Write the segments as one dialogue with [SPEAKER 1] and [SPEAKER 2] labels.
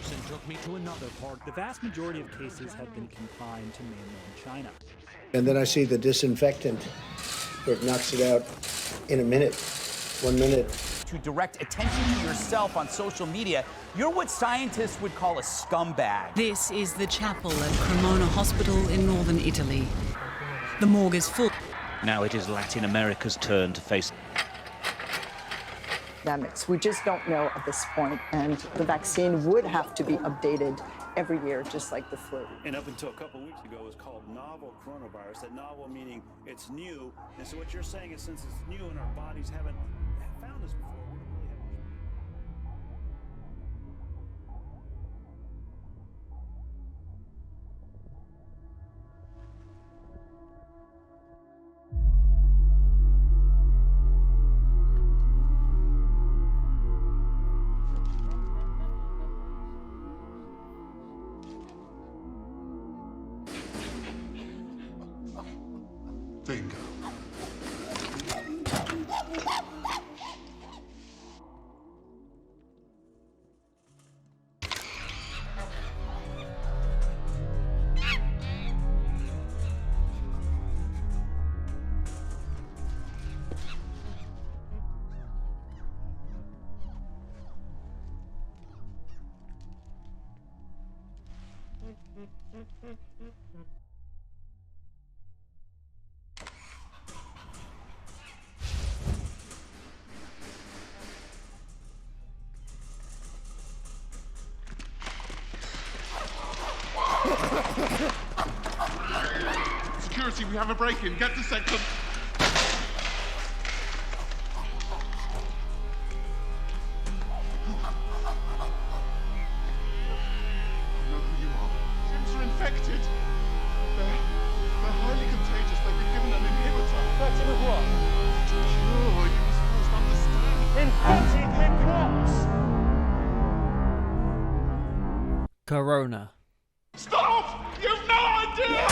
[SPEAKER 1] Anderson took me to another part.
[SPEAKER 2] The vast majority of cases have been confined to mainland China.
[SPEAKER 3] And then I see the disinfectant where it knocks it out in a minute, 1 minute.
[SPEAKER 4] To direct attention to yourself on social media, you're what scientists would call a scumbag.
[SPEAKER 5] This is the chapel at Cremona Hospital in northern Italy. The morgue is full.
[SPEAKER 1] Now it is Latin America's turn to face
[SPEAKER 6] pandemics. We just don't know at this point, and the vaccine would have to be updated every year, just like the flu.
[SPEAKER 7] And up until a couple weeks ago, it was called novel coronavirus. That novel meaning it's new. And so what you're saying is, since it's new and our bodies haven't found this before, we don't really have much.
[SPEAKER 8] Bingo. Security, we have a break-in. Get to section. I know who you are. Chimps are infected. They're highly contagious. They've been given an inhibitor.
[SPEAKER 9] Infected with what?
[SPEAKER 8] To cure, you must first understand.
[SPEAKER 9] Infected with what?
[SPEAKER 2] Corona.
[SPEAKER 8] Stop! You've no idea!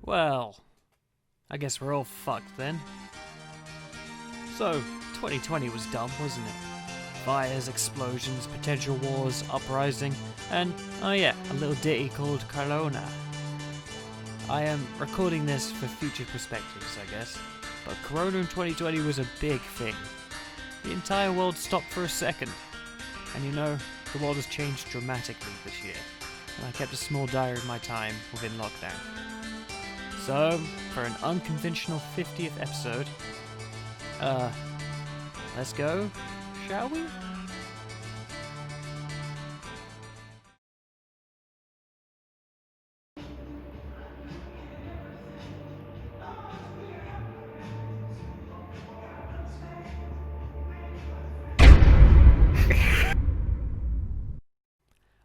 [SPEAKER 2] Well, I guess we're all fucked then. So, 2020 was dumb, wasn't it? Fires, explosions, potential wars, uprising, and, oh yeah, a little ditty called Corona. I am recording this for future perspectives, I guess, but Corona in 2020 was a big thing. The entire world stopped for a second, and you know, the world has changed dramatically this year, and I kept a small diary of my time within lockdown. So, for an unconventional 50th episode, let's go, shall we?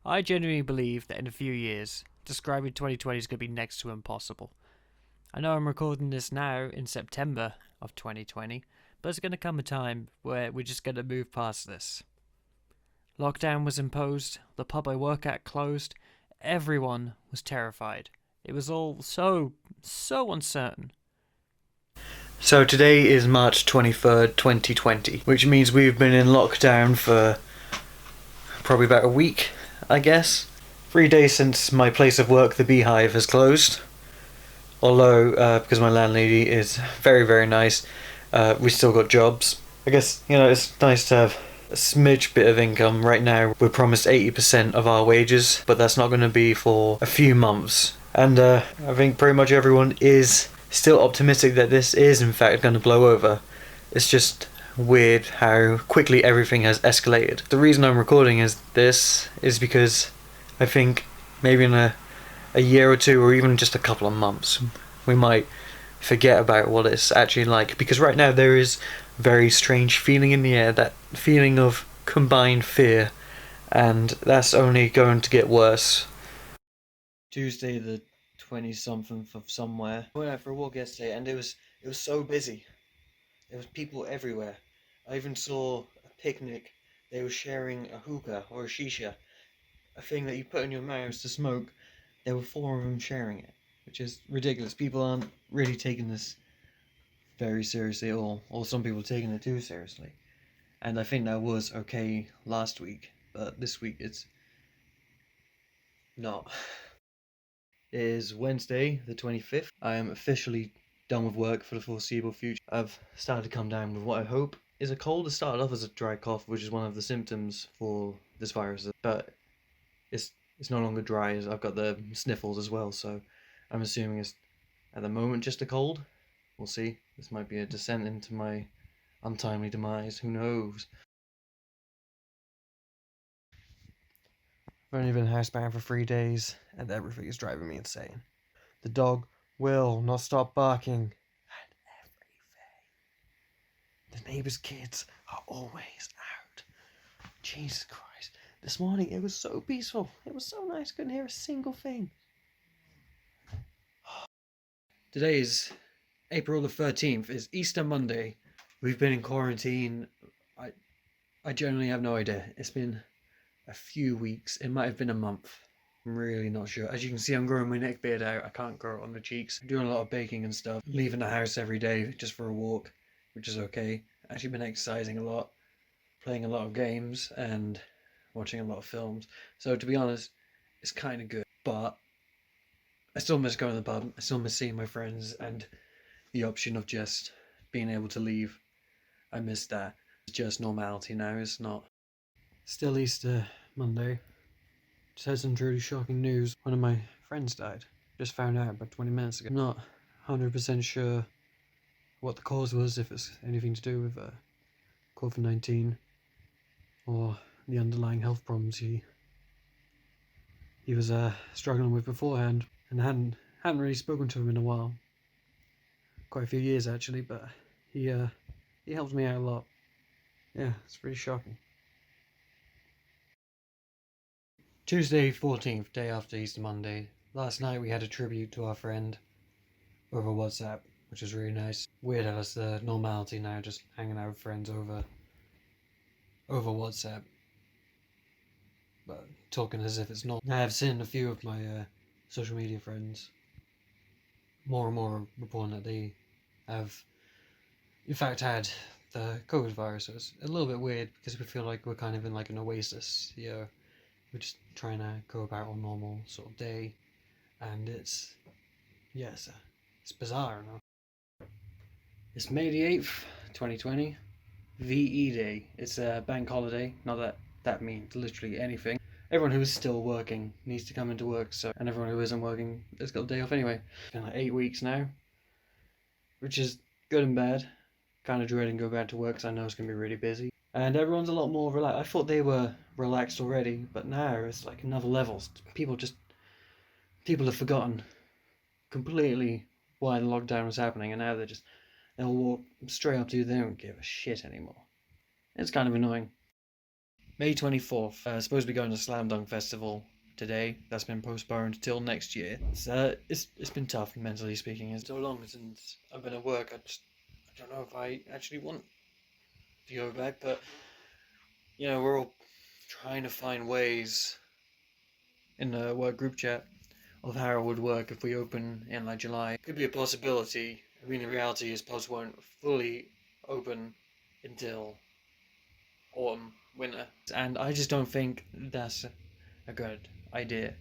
[SPEAKER 2] I genuinely believe that in a few years, describing 2020 is going to be next to impossible. I know I'm recording this now in September of 2020, but there's going to come a time where we're just going to move past this. Lockdown was imposed, the pub I work at closed, everyone was terrified. It was all so uncertain. So today is March 23rd, 2020, which means we've been in lockdown for probably about a week, I guess. 3 days since my place of work, the Beehive, has closed. Although, because my landlady is very, very nice, we still got jobs. I guess, you know, it's nice to have a smidge bit of income. Right now, we're promised 80% of our wages, but that's not going to be for a few months. And I think pretty much everyone is still optimistic that this is, in fact, going to blow over. It's just weird how quickly everything has escalated. The reason I'm recording this is because I think maybe in a year or two, or even just a couple of months, we might forget about what it's actually like, because right now there is a very strange feeling in the air, that feeling of combined fear, and that's only going to get worse. Tuesday the 20-something of somewhere. I went out for a walk yesterday and it was so busy. There was people everywhere. I even saw a picnic. They were sharing a hookah or a shisha
[SPEAKER 10] a thing that you put in your mouth to smoke, there were 4 of them sharing it, which is ridiculous. People aren't really taking this very seriously at all, or some people are taking it too seriously. And I think that was okay last week, but this week it's not. It is Wednesday, the 25th. I am officially done with work for the foreseeable future. I've started to come down with what I hope is a cold. It started off as a dry cough, which is one of the symptoms for this virus, but it's no longer dry, as I've got the sniffles as well, so I'm assuming it's at the moment just a cold. We'll see. This might be a descent into my untimely demise, who knows. I've only been housebound for 3 days, and everything is driving me insane. The dog will not stop barking, and everything. The neighbours' kids are always out. Jesus Christ. This morning it was so peaceful. It was so nice. Couldn't hear a single thing. Today is April the 13th. It's Easter Monday. We've been in quarantine. I generally have no idea. It's been a few weeks. It might have been a month. I'm really not sure. As you can see, I'm growing my neck beard out. I can't grow it on the cheeks. I'm doing a lot of baking and stuff. Leaving the house every day just for a walk, which is okay. Actually been exercising a lot, playing a lot of games, and watching a lot of films. So to be honest, it's kind of good. But I still miss going to the pub. I still miss seeing my friends and the option of just being able to leave. I miss that. It's just normality now. It's not. Still Easter Monday. Just had some truly shocking news. One of my friends died. Just found out about 20 minutes ago. I'm not 100% sure what the cause was, if it's anything to do with COVID-19 or the underlying health problems he was struggling with beforehand, and hadn't really spoken to him in a while. Quite a few years actually, but he helped me out a lot. Yeah, it's pretty shocking. Tuesday 14th, day after Easter Monday. Last night we had a tribute to our friend over WhatsApp, which was really nice. Weird how it's the normality now, just hanging out with friends over WhatsApp. But talking as if it's not. I have seen a few of my social media friends more and more reporting that they have in fact had the COVID virus. So it's a little bit weird because we feel like we're kind of in like an oasis here. We're just trying to go about our normal sort of day, and it's bizarre, you know. It's May the 8th, 2020, VE Day. It's a bank holiday. Not that means literally anything. Everyone who is still working needs to come into work, and everyone who isn't working has got a day off anyway. It's been like 8 weeks now, which is good and bad. Kind of dreading go back to work because I know it's going to be really busy. And everyone's a lot more relaxed. I thought they were relaxed already, but now it's like another level. People have forgotten completely why the lockdown was happening, and now they'll walk straight up to you. They don't give a shit anymore. It's kind of annoying. May 24th, supposed to be going to Slam Dunk Festival today. That's been postponed till next year. It's been tough, mentally speaking. It's so long since I've been at work. I don't know if I actually want to go back, but you know, we're all trying to find ways in the work group chat of how it would work if we open in like July. Could be a possibility. I mean, the reality is pubs won't fully open until autumn, winter, and I just don't think that's a good idea.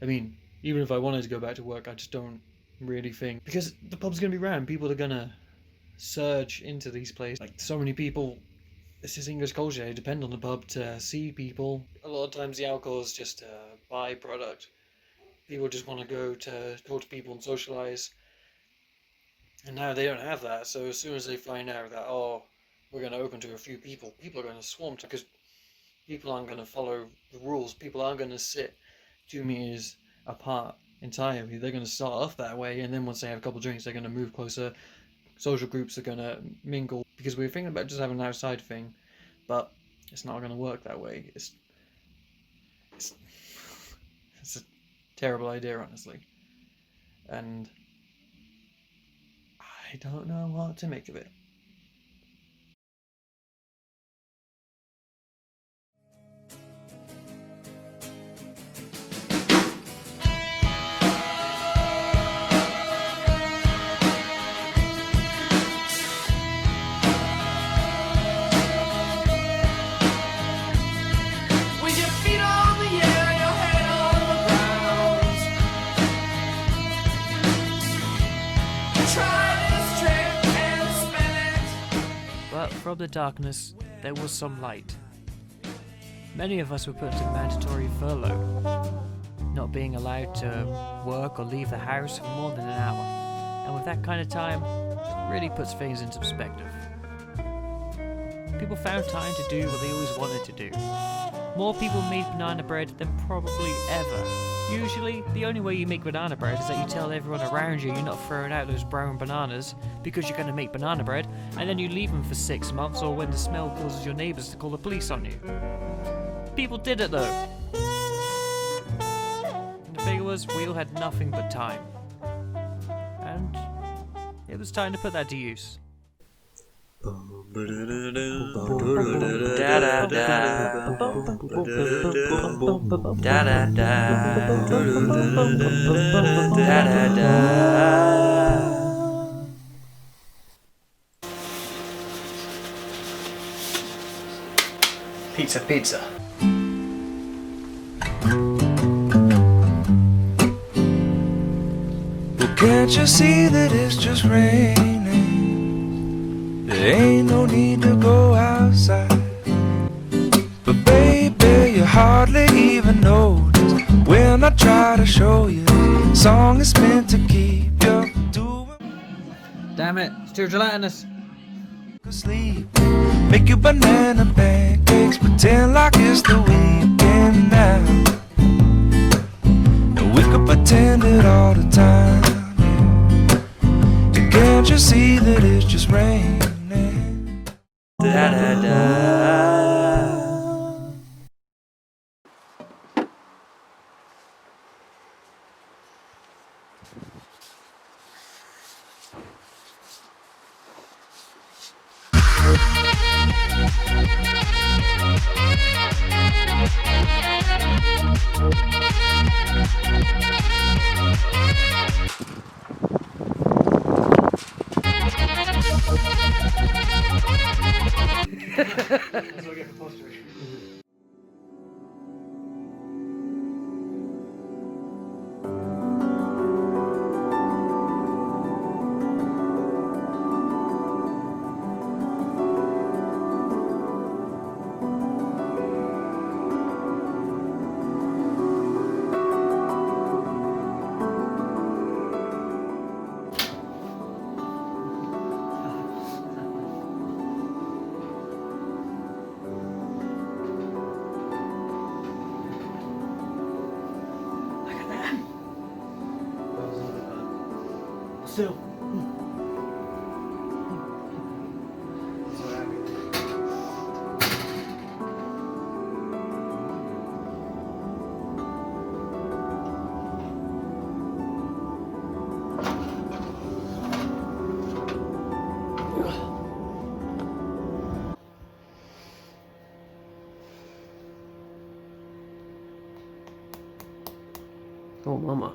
[SPEAKER 10] I mean, even if I wanted to go back to work, I just don't really think, because the pub's gonna be rammed. People are gonna surge into these places. Like, so many people, this is English culture, they depend on the pub to see people. A lot of times the alcohol is just a byproduct. People just want to go to talk to people and socialise, and now they don't have that. So as soon as they find out that, oh, we're going to open to a few people, people are going to swarm, because people aren't going to follow the rules. People aren't going to sit 2 meters apart entirely. They're going to start off that way, and then once they have a couple of drinks, they're going to move closer. Social groups are going to mingle, because we were thinking about just having an outside thing, but it's not going to work that way. It's a terrible idea, honestly, and I don't know what to make of it.
[SPEAKER 2] from the darkness, there was some light. Many of us were put into mandatory furlough, not being allowed to work or leave the house for more than an hour. And with that kind of time, it really puts things into perspective. People found time to do what they always wanted to do. More people made banana bread than probably ever. Usually, the only way you make banana bread is that you tell everyone around you you're not throwing out those brown bananas because you're going to make banana bread, and then you leave them for 6 months, or when the smell causes your neighbours to call the police on you. People did it though. And the thing was, we all had nothing but time. And it was time to put that to use.
[SPEAKER 10] Pizza, pizza.
[SPEAKER 11] Well, can't you see that it's just raining? There ain't no need to go outside. But baby, you hardly even notice when I try to show you the song is meant to keep you doing.
[SPEAKER 10] Damn it, it's too gelatinous.
[SPEAKER 11] Sleep, make you banana pancakes, pretend like it's the weekend now. And we could pretend it all the time, yeah. And can't you see that it's just raining? Da da da.
[SPEAKER 10] Still. Oh, mama.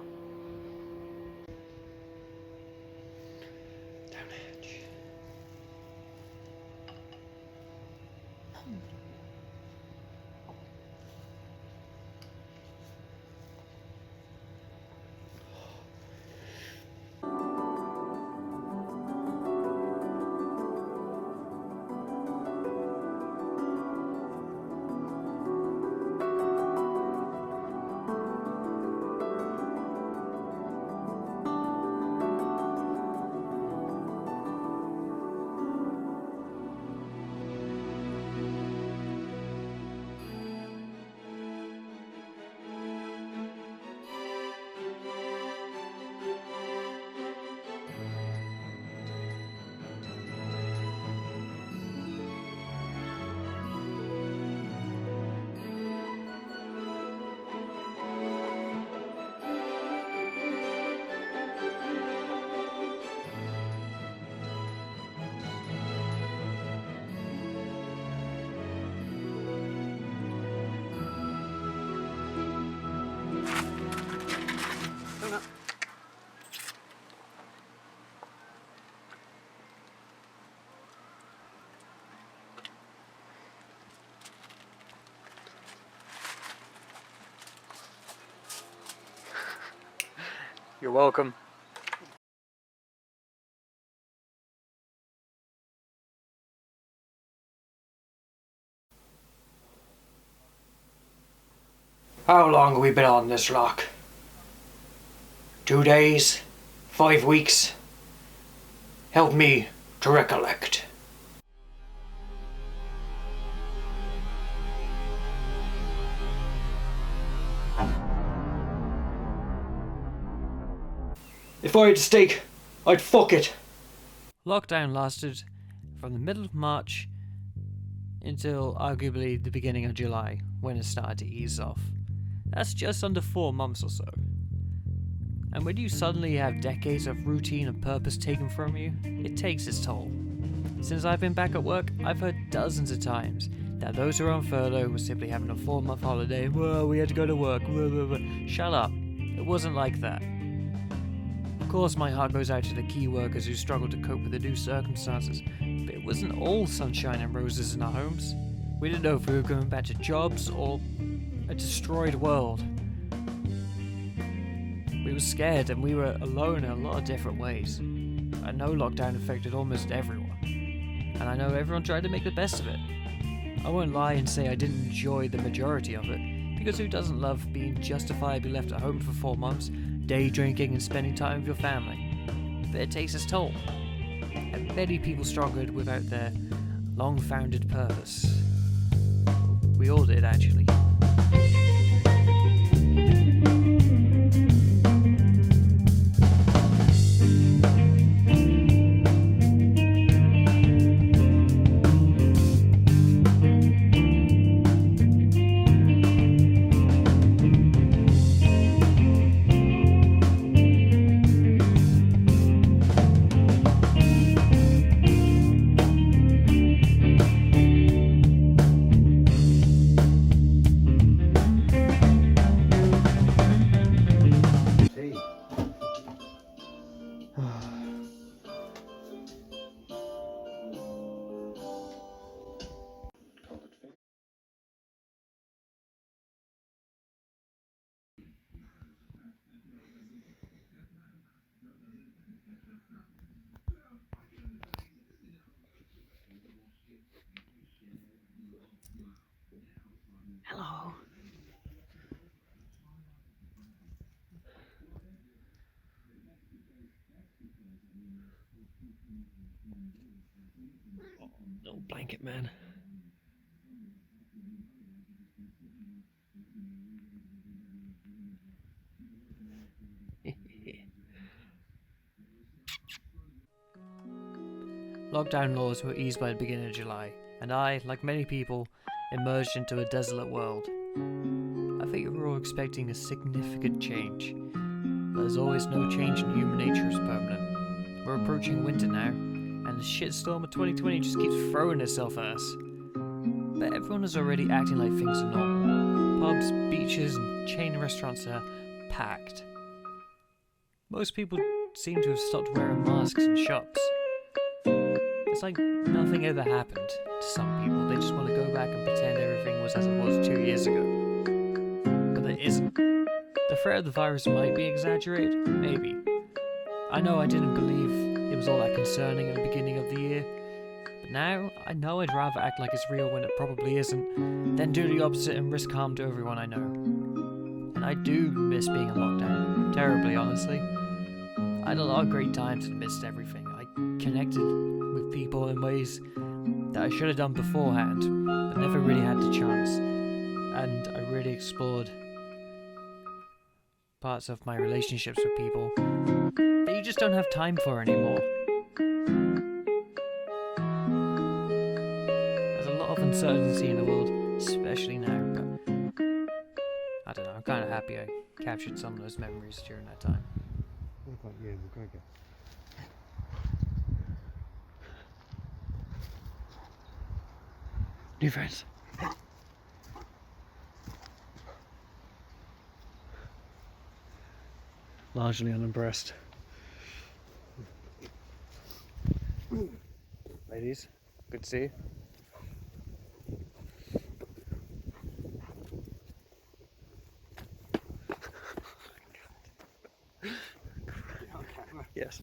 [SPEAKER 2] You're welcome.
[SPEAKER 10] How long have we been on this rock? 2 days? 5 weeks? Help me to recollect. If I had to stake, I'd fuck it.
[SPEAKER 2] Lockdown lasted from the middle of March until arguably the beginning of July, when it started to ease off. That's just under 4 months or so. And when you suddenly have decades of routine and purpose taken from you, it takes its toll. Since I've been back at work, I've heard dozens of times that those who are on furlough were simply having a 4-month holiday. Well, we had to go to work. Blah, blah, blah. Shut up. It wasn't like that. Of course, my heart goes out to the key workers who struggled to cope with the new circumstances, but it wasn't all sunshine and roses in our homes. We didn't know if we were going back to jobs or a destroyed world. We were scared and we were alone in a lot of different ways. I know lockdown affected almost everyone, and I know everyone tried to make the best of it. I won't lie and say I didn't enjoy the majority of it, because who doesn't love being justifiably left at home for 4 months, day drinking and spending time with your family? But it takes its toll, and many people struggled without their long-founded purpose. We all did, actually. Hello. Oh, no blanket, man. Lockdown laws were eased by the beginning of July, and I, like many people, emerged into a desolate world. I think we were all expecting a significant change, but as always, no change in human nature is permanent. We're approaching winter now, and the shitstorm of 2020 just keeps throwing itself at us. But everyone is already acting like things are normal. Pubs, beaches, and chain restaurants are packed. Most people seem to have stopped wearing masks in shops. It's like nothing ever happened to some people. They just want to go back and pretend everything was as it was 2 years ago. But it isn't. The threat of the virus might be exaggerated, maybe. I know I didn't believe it was all that concerning at the beginning of the year, but now I know I'd rather act like it's real when it probably isn't, than do the opposite and risk harm to everyone I know. And I do miss being in lockdown, terribly honestly. I had a lot of great times amidst everything. I connected with people in ways that I should have done beforehand, but never really had the chance. And I really explored parts of my relationships with people that you just don't have time for anymore. There's a lot of uncertainty in the world, especially now, but I don't know, I'm kind of happy I captured some of those memories during that time.
[SPEAKER 12] What about you? We're going to go.
[SPEAKER 10] New friends. Largely unimpressed. Ladies, good to see you. Yes.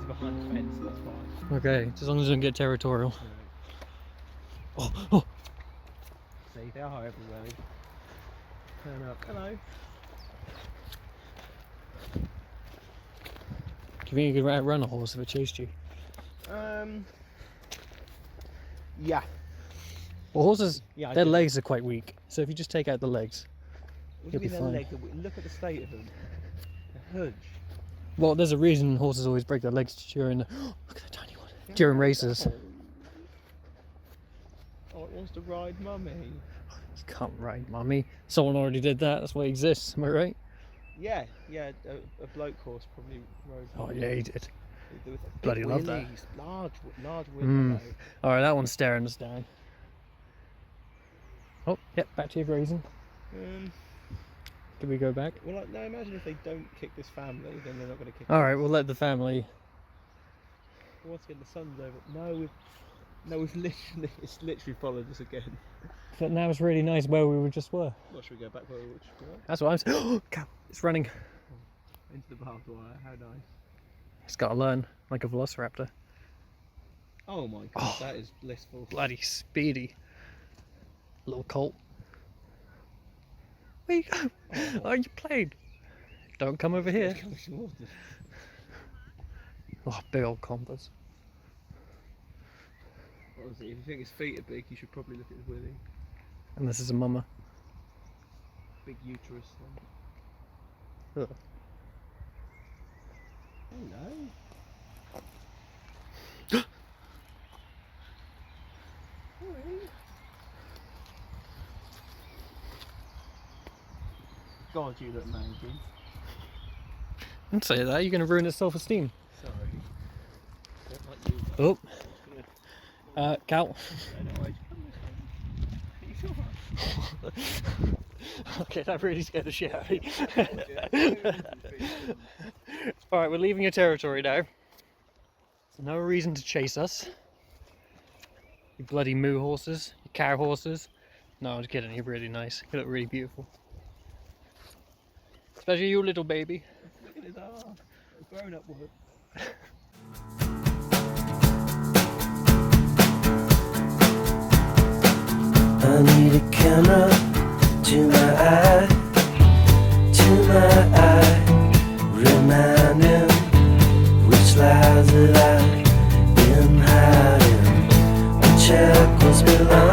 [SPEAKER 13] behind the fence, that's fine.
[SPEAKER 10] Okay, just as long as we don't get territorial. Oh!
[SPEAKER 13] See, they are everywhere. Turn up. Hello.
[SPEAKER 10] Do you think you could outrun a horse if it chased you?
[SPEAKER 13] Yeah.
[SPEAKER 10] Well, horses,
[SPEAKER 13] Yeah,
[SPEAKER 10] their legs are quite weak, so if you just take out the legs,
[SPEAKER 13] What
[SPEAKER 10] you'll
[SPEAKER 13] do
[SPEAKER 10] be
[SPEAKER 13] you mean their
[SPEAKER 10] fine.
[SPEAKER 13] legs? Look at the state of them. The Hooch.
[SPEAKER 10] Well, there's a reason horses always break their legs during look at the tiny one. During races.
[SPEAKER 13] Oh, it wants to ride mummy.
[SPEAKER 10] You can't ride mummy. Someone already did that, that's why it exists, am I right?
[SPEAKER 13] Yeah, a bloke horse probably rode
[SPEAKER 10] Oh
[SPEAKER 13] mummy.
[SPEAKER 10] yeah, he did.
[SPEAKER 13] With big
[SPEAKER 10] Bloody love that.
[SPEAKER 13] willies, large willies.
[SPEAKER 10] Alright, that one's staring us down. Oh, yep, back to your grazing. Can we go back?
[SPEAKER 13] Well, like, no, imagine if they don't kick this family, then they're not going to kick
[SPEAKER 10] Alright,
[SPEAKER 13] us.
[SPEAKER 10] we'll let the family.
[SPEAKER 13] Once again, the sun's over. No, we've literally, it's literally followed us again.
[SPEAKER 10] But now it's really nice where we just were.
[SPEAKER 13] What, should we go back where we were?
[SPEAKER 10] That's what I'm saying. Oh, cow, it's running.
[SPEAKER 13] Into the barbed wire, how nice.
[SPEAKER 10] It's got to learn, like a velociraptor.
[SPEAKER 13] Oh my god, that is blissful.
[SPEAKER 10] Bloody speedy. Little colt. Where you go? Oh, you played. Don't come over here. Oh, big old compass.
[SPEAKER 13] Honestly, if you think his feet are big, you should probably look at his willy.
[SPEAKER 10] And this is a mama.
[SPEAKER 13] Big uterus.
[SPEAKER 10] Ugh.
[SPEAKER 13] Hello. God, you look mangy.
[SPEAKER 10] Don't say that, you're going to ruin its self-esteem.
[SPEAKER 13] Sorry. Don't like you.
[SPEAKER 10] Oh. Cow. Okay, that really scared the shit out of me. Alright, we're leaving your territory now. No reason to chase us. You bloody moo horses, you cow horses. No, I'm just kidding, you're really nice. You look really beautiful. Especially you, little baby.
[SPEAKER 13] Look at his arm. A grown-up woman.
[SPEAKER 11] I need a camera to my eye, reminding which lies that I've been hiding. When shackles belong